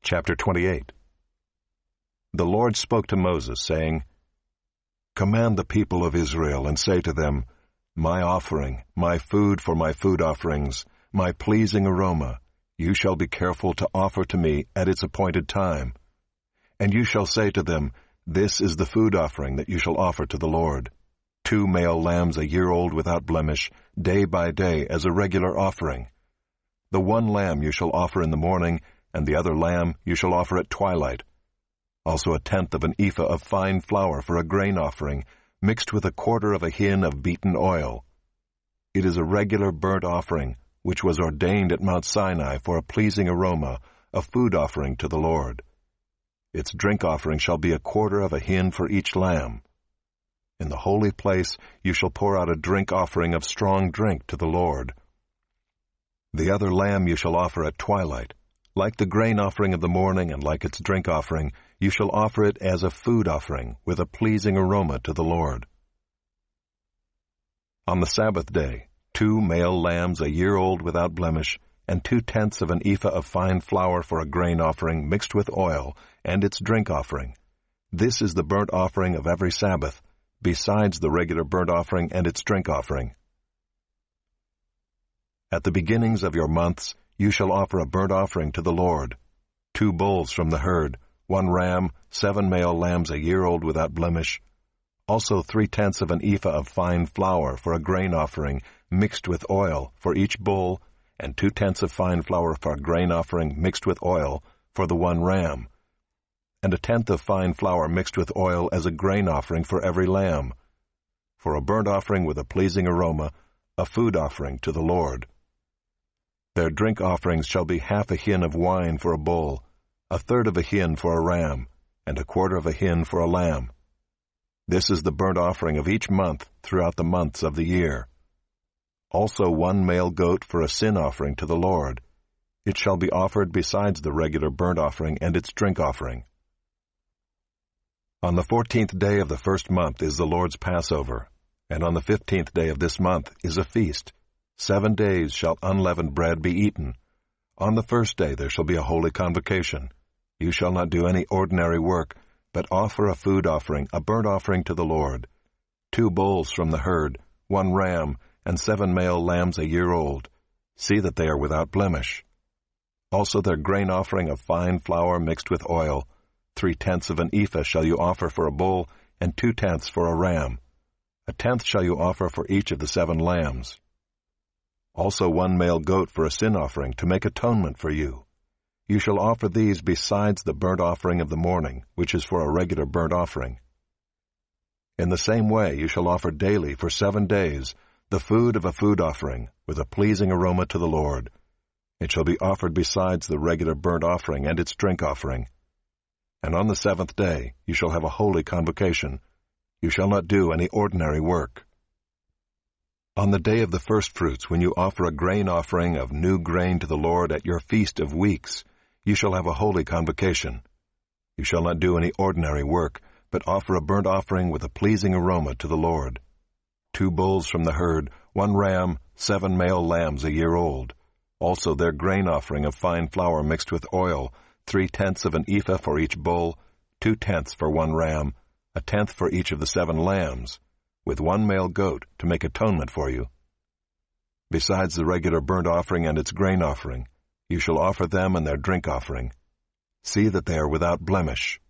Chapter 28. The Lord spoke to Moses, saying, Command the people of Israel, and say to them, My offering, my food for my food offerings, my pleasing aroma, you shall be careful to offer to me at its appointed time. And you shall say to them, This is the food offering that you shall offer to the Lord. 2 male lambs a year old without blemish, day by day as a regular offering. The one lamb you shall offer in the morning, and the other lamb you shall offer at twilight. Also 1/10 of an ephah of fine flour for a grain offering, mixed with 1/4 of a hin of beaten oil. It is a regular burnt offering, which was ordained at Mount Sinai for a pleasing aroma, a food offering to the Lord. Its drink offering shall be 1/4 of a hin for each lamb. In the holy place you shall pour out a drink offering of strong drink to the Lord. The other lamb you shall offer at twilight. Like the grain offering of the morning and like its drink offering, you shall offer it as a food offering with a pleasing aroma to the Lord. On the Sabbath day, 2 male lambs a year old without blemish, and 2/10 of an ephah of fine flour for a grain offering mixed with oil, and its drink offering. This is the burnt offering of every Sabbath, besides the regular burnt offering and its drink offering. At the beginnings of your months, you shall offer a burnt offering to the Lord, 2 bulls from the herd, 1 ram, 7 male lambs a year old without blemish, also 3/10 of an ephah of fine flour for a grain offering mixed with oil for each bull, and 2/10 of fine flour for a grain offering mixed with oil for the 1 ram, and 1/10 of fine flour mixed with oil as a grain offering for every lamb, for a burnt offering with a pleasing aroma, a food offering to the Lord. Their drink offerings shall be 1/2 a hin of wine for a bull, 1/3 of a hin for a ram, and 1/4 of a hin for a lamb. This is the burnt offering of each month throughout the months of the year. Also 1 male goat for a sin offering to the Lord. It shall be offered besides the regular burnt offering and its drink offering. On the 14th day of the first month is the Lord's Passover, and on the 15th day of this month is a feast. 7 days shall unleavened bread be eaten. On the first day there shall be a holy convocation. You shall not do any ordinary work, but offer a food offering, a burnt offering to the Lord. 2 bulls from the herd, 1 ram, and 7 male lambs a year old. See that they are without blemish. Also their grain offering of fine flour mixed with oil. 3/10 of an ephah shall you offer for a bull, and 2/10 for a ram. 1/10 shall you offer for each of the 7 lambs. Also 1 male goat for a sin offering, to make atonement for you. You shall offer these besides the burnt offering of the morning, which is for a regular burnt offering. In the same way you shall offer daily for 7 days the food of a food offering, with a pleasing aroma to the Lord. It shall be offered besides the regular burnt offering and its drink offering. And on the 7th day you shall have a holy convocation. You shall not do any ordinary work. On the day of the firstfruits, when you offer a grain offering of new grain to the Lord at your feast of weeks, you shall have a holy convocation. You shall not do any ordinary work, but offer a burnt offering with a pleasing aroma to the Lord. 2 bulls from the herd, 1 ram, 7 male lambs a year old. Also their grain offering of fine flour mixed with oil, 3/10 of an ephah for each bull, 2/10 for 1 ram, 1/10 for each of the 7 lambs, with 1 male goat to make atonement for you. Besides the regular burnt offering and its grain offering, you shall offer them and their drink offering. See that they are without blemish.